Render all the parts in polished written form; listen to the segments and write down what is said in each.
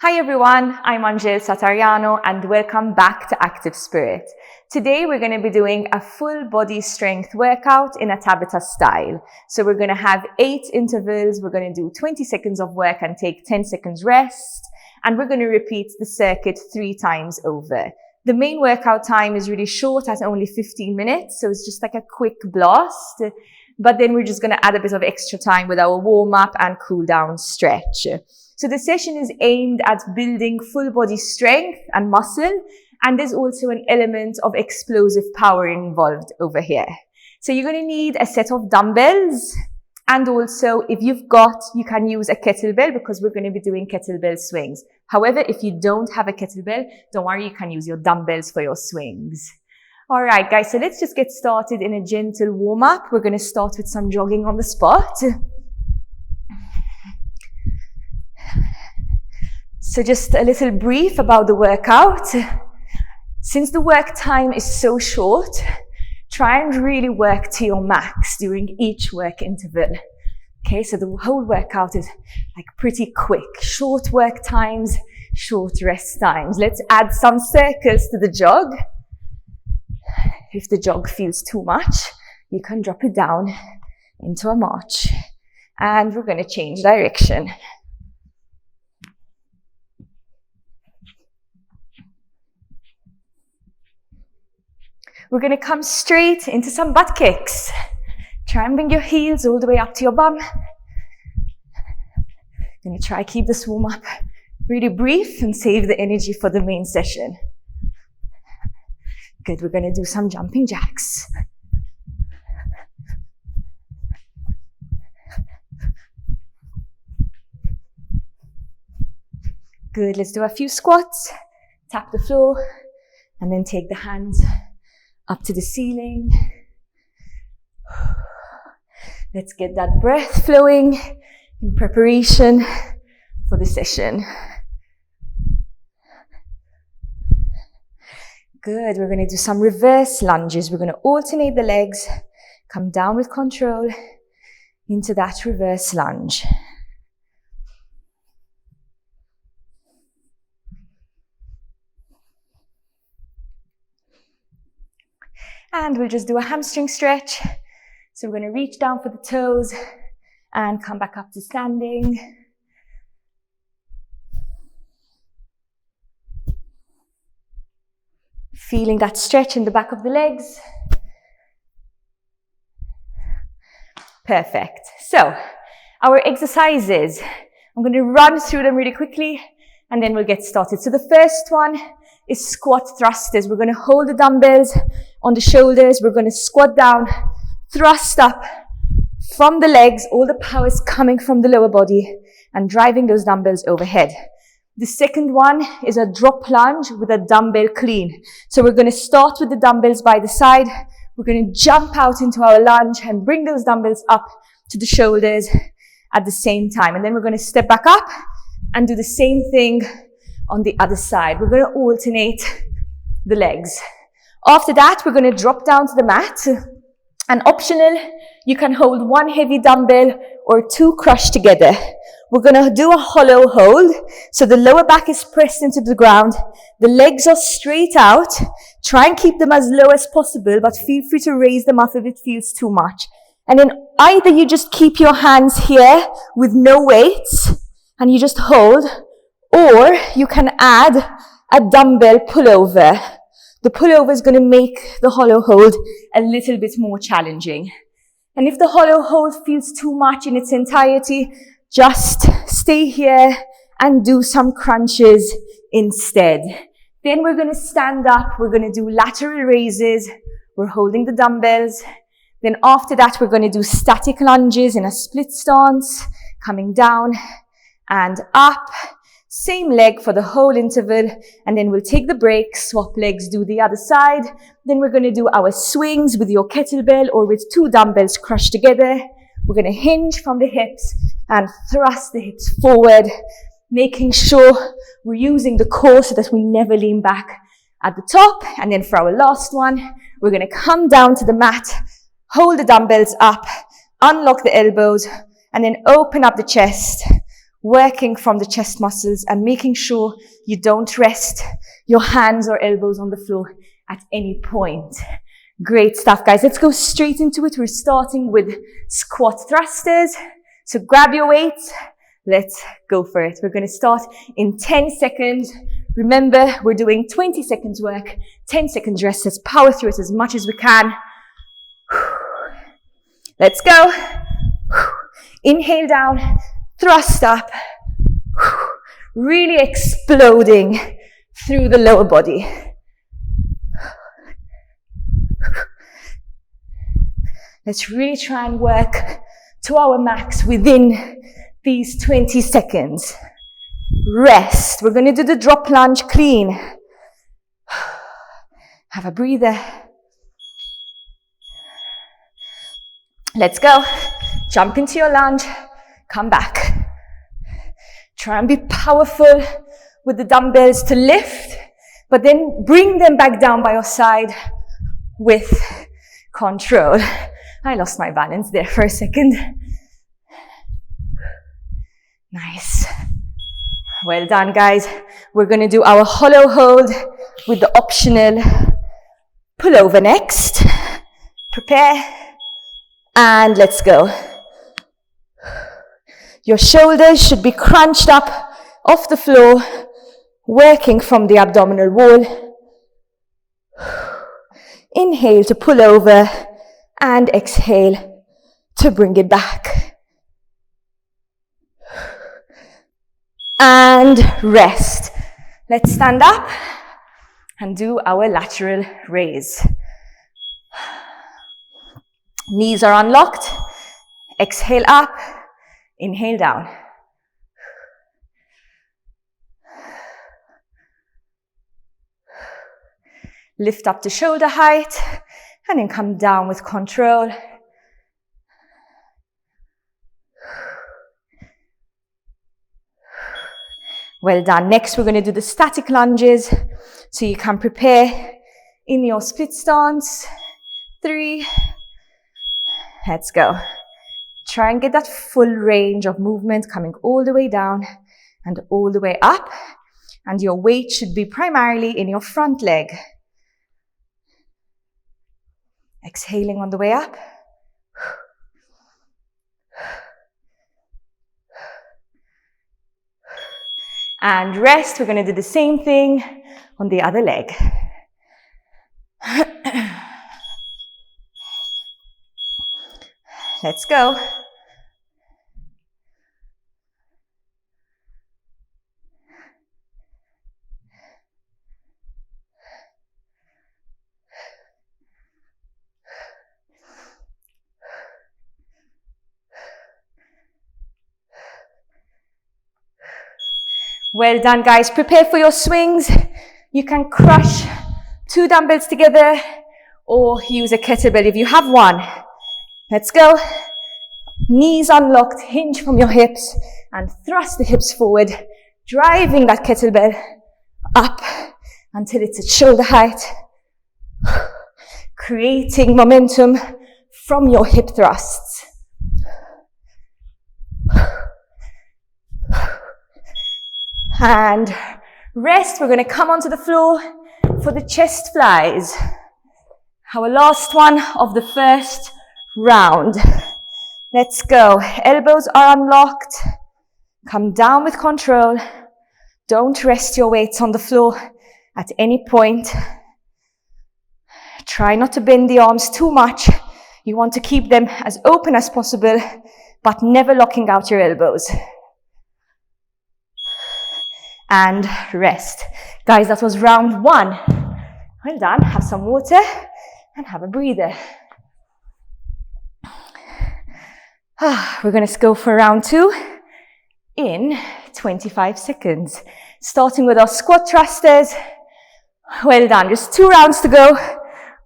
Hi everyone, I'm Angel Satariano and welcome back to Active Spirit. Today we're going to be doing a full body strength workout in a Tabata style. So we're going to have 8 intervals, we're going to do 20 seconds of work and take 10 seconds rest, and we're going to repeat the circuit 3 times over. The main workout time is really short at only 15 minutes, so it's just like a quick blast, but then we're just going to add a bit of extra time with our warm-up and cool-down stretch. So the session is aimed at building full body strength and muscle, and there's also an element of explosive power involved over here. So you're going to need a set of dumbbells, and also if you can use a kettlebell because we're going to be doing kettlebell swings. However, if you don't have a kettlebell, don't worry, you can use your dumbbells for your swings. Alright guys, so let's just get started in a gentle warm-up. We're going to start with some jogging on the spot. So just a little brief about the workout. Since the work time is so short, try and really work to your max during each work interval. Okay, so the whole workout is like pretty quick. Short work times, short rest times. Let's add some circles to the jog. If the jog feels too much, you can drop it down into a march. And we're going to change direction. We're going to come straight into some butt kicks. Try and bring your heels all the way up to your bum. Going to try keep this warm up really brief and save the energy for the main session. Good, we're going to do some jumping jacks. Good, let's do a few squats. Tap the floor and then take the hands up to the ceiling. Let's get that breath flowing in preparation for the session. Good, we're going to do some reverse lunges. We're going to alternate the legs, come down with control into that reverse lunge. And we'll just do a hamstring stretch. So we're going to reach down for the toes and come back up to standing. Feeling that stretch in the back of the legs. Perfect. So our exercises, I'm going to run through them really quickly and then we'll get started. So the first one is squat thrusters. We're going to hold the dumbbells on the shoulders. We're going to squat down, thrust up from the legs. All the power is coming from the lower body and driving those dumbbells overhead. The second one is a drop lunge with a dumbbell clean. So we're going to start with the dumbbells by the side. We're going to jump out into our lunge and bring those dumbbells up to the shoulders at the same time. And then we're going to step back up and do the same thing on the other side. We're going to alternate the legs. After that, we're going to drop down to the mat. And optional, you can hold 1 heavy dumbbell or 2 crushed together. We're going to do a hollow hold. So the lower back is pressed into the ground. The legs are straight out. Try and keep them as low as possible, but feel free to raise them up if it feels too much. And then either you just keep your hands here with no weights and you just hold, or you can add a dumbbell pullover. The pullover is going to make the hollow hold a little bit more challenging. And if the hollow hold feels too much in its entirety, just stay here and do some crunches instead. Then we're going to stand up. We're going to do lateral raises. We're holding the dumbbells. Then after that, we're going to do static lunges in a split stance, coming down and up. Same leg for the whole interval, and then we'll take the break, swap legs, do the other side. Then we're going to do our swings with your kettlebell or with 2 dumbbells crushed together. We're going to hinge from the hips and thrust the hips forward, making sure we're using the core so that we never lean back at the top. And then for our last one, we're going to come down to the mat, hold the dumbbells up, unlock the elbows, and then open up the chest. working from the chest muscles and making sure you don't rest your hands or elbows on the floor at any point. Great stuff, guys. Let's go straight into it. We're starting with squat thrusters. So grab your weights. Let's go for it. We're going to start in 10 seconds. Remember, we're doing 20 seconds work, 10 seconds rest. Let's power through it as much as we can. Let's go. Inhale down, thrust up, really exploding through the lower body. Let's really try and work to our max within these 20 seconds. Rest. We're going to do the drop lunge clean. Have a breather. Let's go. Jump into your lunge. Come back. Try and be powerful with the dumbbells to lift, but then bring them back down by your side with control. I lost my balance there for a second. Nice. Well done, guys. We're going to do our hollow hold with the optional pullover next. Prepare. And let's go. Your shoulders should be crunched up off the floor, working from the abdominal wall. Inhale to pull over and exhale to bring it back. And rest. Let's stand up and do our lateral raise. Knees are unlocked. Exhale up. Inhale down. Lift up to shoulder height and then come down with control. Well done. Next, we're going to do the static lunges. So you can prepare in your split stance. 3. Let's go. Try and get that full range of movement coming all the way down and all the way up. And your weight should be primarily in your front leg. Exhaling on the way up. And rest. We're going to do the same thing on the other leg. Let's go. Well done, guys. Prepare for your swings. You can crush 2 dumbbells together or use a kettlebell if you have one. Let's go. Knees unlocked, hinge from your hips and thrust the hips forward, driving that kettlebell up until it's at shoulder height, creating momentum from your hip thrusts. And rest. We're going to come onto the floor for the chest flies. Our last one of the first round. Let's go. Elbows are unlocked. Come down with control. Don't rest your weights on the floor at any point. Try not to bend the arms too much. You want to keep them as open as possible, but never locking out your elbows. And rest. Guys, that was round 1. Well done. Have some water and have a breather. We're going to go for round 2 in 25 seconds. Starting with our squat thrusters. Well done. Just 2 rounds to go.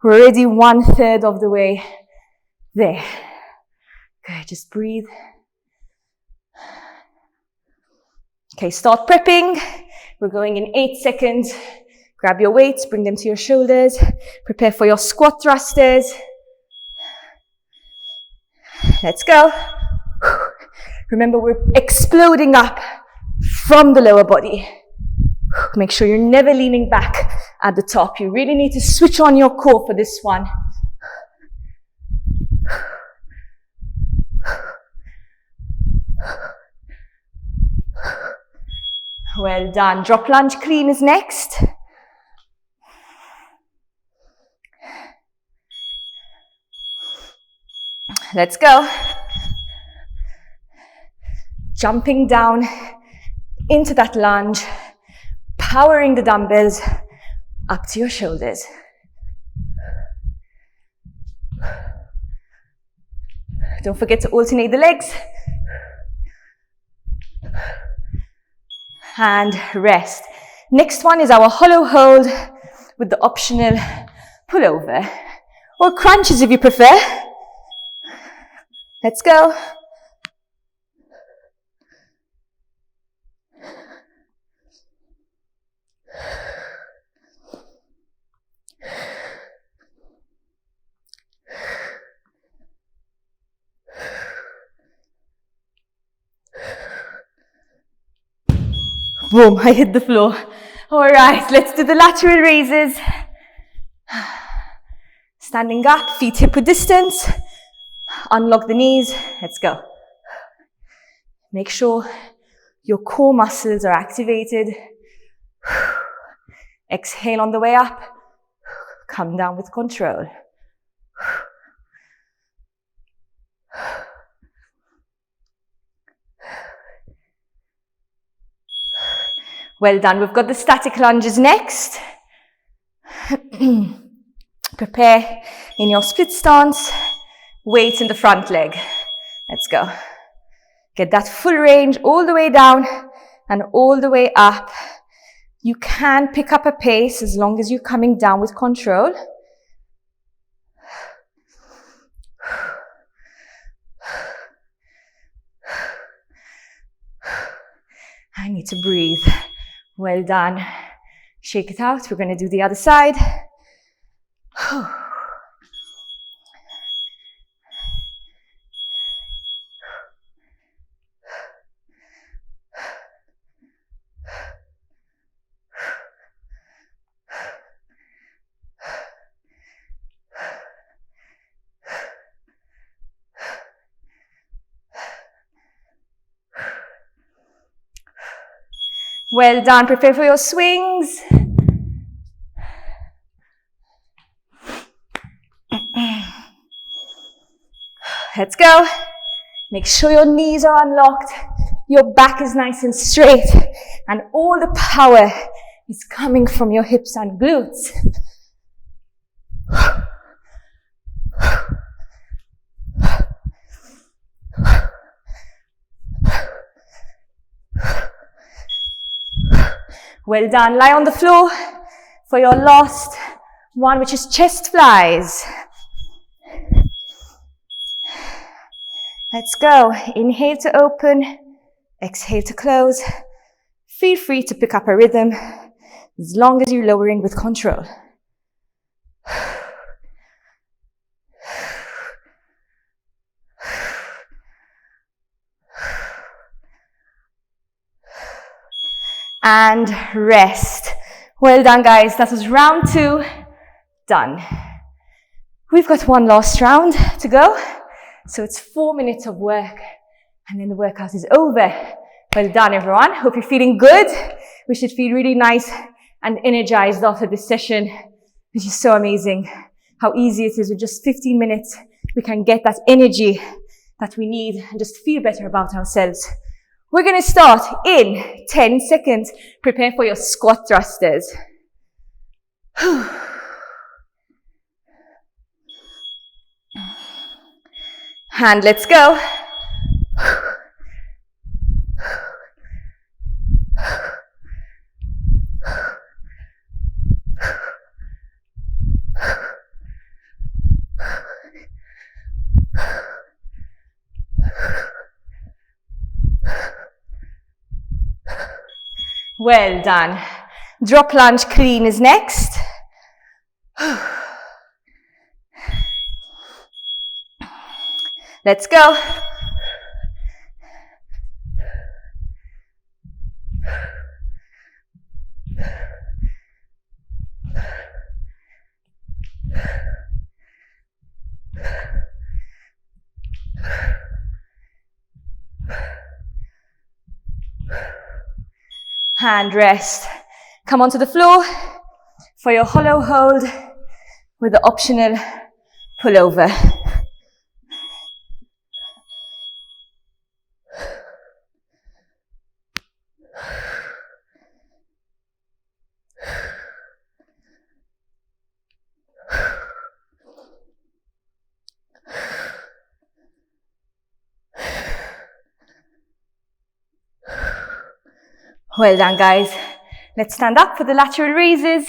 We're already 1/3 of the way there. Good. Just breathe. Okay, start prepping. We're going in 8 seconds. Grab your weights, bring them to your shoulders. Prepare for your squat thrusters. Let's go. Remember, we're exploding up from the lower body. Make sure you're never leaning back at the top. You really need to switch on your core for this one. Well done. Drop lunge clean is next. Let's go. Jumping down into that lunge, powering the dumbbells up to your shoulders. Don't forget to alternate the legs. And rest. Next one is our hollow hold with the optional pullover, or crunches if you prefer. Let's go. Boom, I hit the floor. All right, let's do the lateral raises. Standing up, feet hip width distance. Unlock the knees. Let's go. Make sure your core muscles are activated. Exhale on the way up. Come down with control. Well done. We've got the static lunges next. Prepare in your split stance. Weight in the front leg. Let's go. Get that full range all the way down and all the way up. You can pick up a pace as long as you're coming down with control. I need to breathe. Well done. Shake it out. We're going to do the other side. Well done. Prepare for your swings. Let's go. Make sure your knees are unlocked. Your back is nice and straight. And all the power is coming from your hips and glutes. Well done. Lie on the floor for your last one, which is chest flies. Let's go. Inhale to open. Exhale to close. Feel free to pick up a rhythm as long as you're lowering with control. And rest. Well done, guys. That was round 2 done. We've got one last round to go. So it's 4 minutes of work and then the workout is over. Well done, everyone. Hope you're feeling good. We should feel really nice and energized after this session, which is so amazing how easy it is. With just 15 minutes, we can get that energy that we need and just feel better about ourselves. We're going to start in 10 seconds. Prepare for your squat thrusters. And let's go. Well done. Drop lunge clean is next. Let's go. Hand rest. Come onto the floor for your hollow hold with the optional pullover. Well done, guys. Let's stand up for the lateral raises.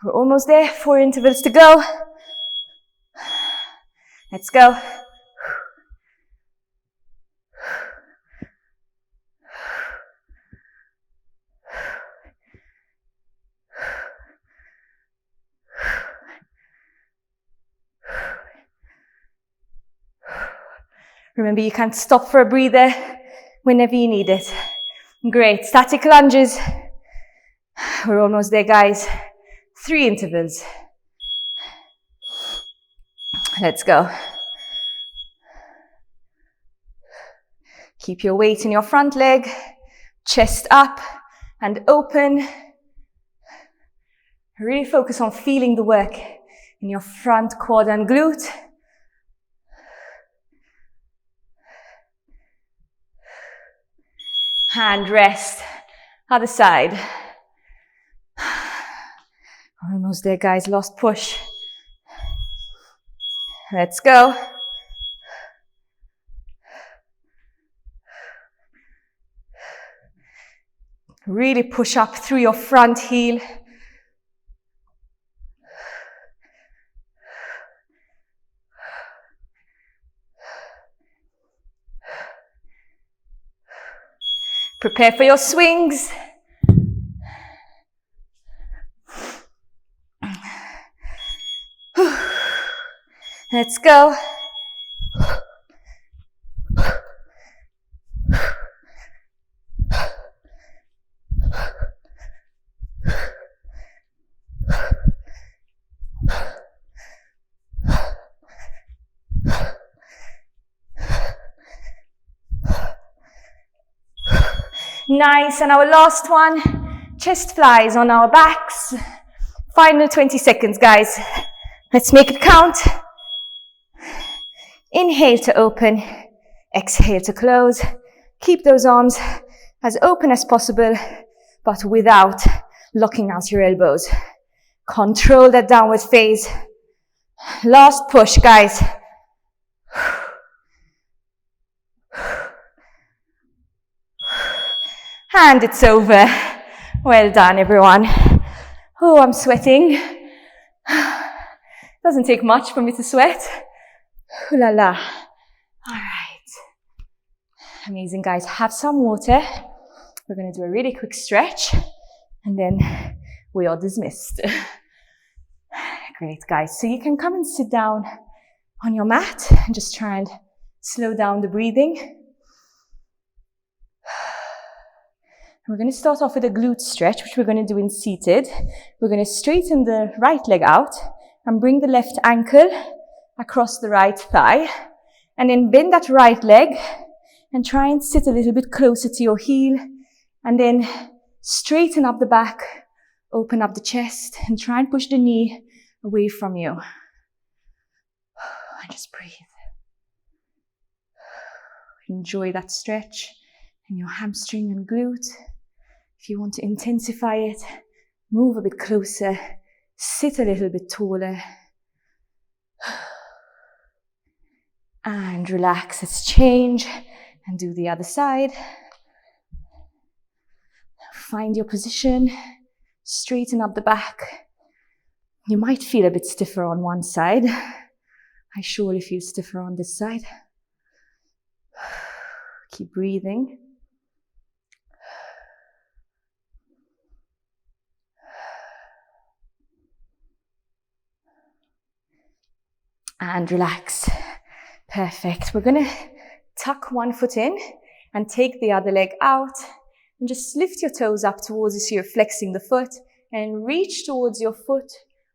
We're almost there. 4 intervals to go. Let's go. Remember, you can stop for a breather whenever you need it. Great. Static lunges. We're almost there, guys. 3 intervals. Let's go. Keep your weight in your front leg. Chest up and open. Really focus on feeling the work in your front quad and glute. Hand rest. Other side. Almost there, guys. Last push. Let's go. Really push up through your front heel. Prepare for your swings. Let's go. Nice, and our last one, chest flies on our backs. Final 20 seconds, guys. Let's make it count. Inhale to open, exhale to close. Keep those arms as open as possible, but without locking out your elbows. Control that downward phase. Last push, guys. And it's over. Well done, everyone. Oh, I'm sweating. Doesn't take much for me to sweat. Ooh la la. All right. Amazing, guys. Have some water. We're going to do a really quick stretch, and then we are dismissed. Great, guys. So you can come and sit down on your mat and just try and slow down the breathing. We're going to start off with a glute stretch, which we're going to do in seated. We're going to straighten the right leg out and bring the left ankle across the right thigh. And then bend that right leg and try and sit a little bit closer to your heel. And then straighten up the back, open up the chest, and try and push the knee away from you. And just breathe. Enjoy that stretch in your hamstring and glute. If you want to intensify it, move a bit closer, sit a little bit taller, and relax. Let's change and do the other side. Find your position, straighten up the back. You might feel a bit stiffer on one side. I surely feel stiffer on this side. Keep breathing. And relax. Perfect. We're going to tuck one foot in and take the other leg out and just lift your toes up towards you so you're flexing the foot and reach towards your foot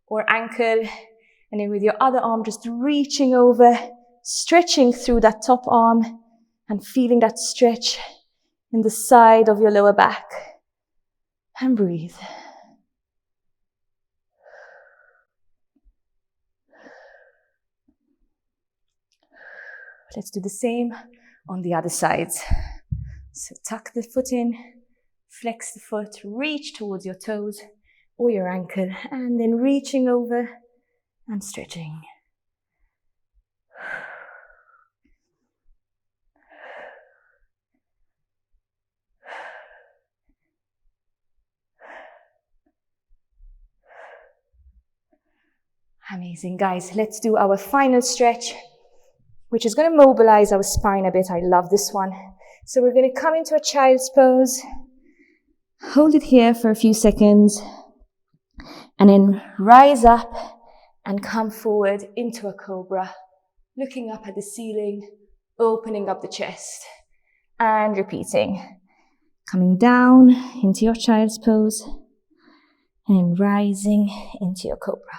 or ankle, and then with your other arm just reaching over, stretching through that top arm and feeling that stretch in the side of your lower back. And breathe. Let's do the same on the other side. So tuck the foot in, flex the foot, reach towards your toes or your ankle, and then reaching over and stretching. Amazing, guys. Let's do our final stretch, which is going to mobilize our spine a bit. I love this one. So we're going to come into a child's pose, hold it here for a few seconds, and then rise up and come forward into a cobra, looking up at the ceiling, opening up the chest, and repeating. Coming down into your child's pose, and then rising into your cobra.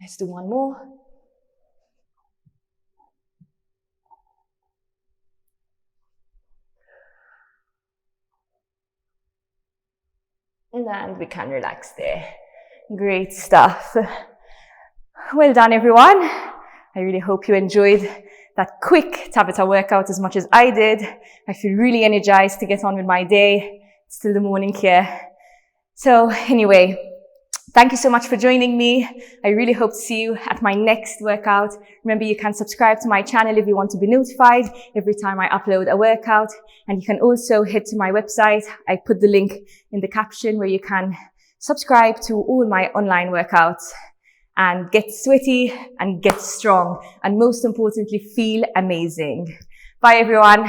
Let's do one more. And we can relax there. Great stuff. Well done, everyone. I really hope you enjoyed that quick Tabata workout as much as I did. I feel really energized to get on with my day. It's still the morning here. So anyway, thank you so much for joining me. I really hope to see you at my next workout. Remember, you can subscribe to my channel if you want to be notified every time I upload a workout. And you can also head to my website. I put the link in the caption where you can subscribe to all my online workouts and get sweaty and get strong. And most importantly, feel amazing. Bye, everyone.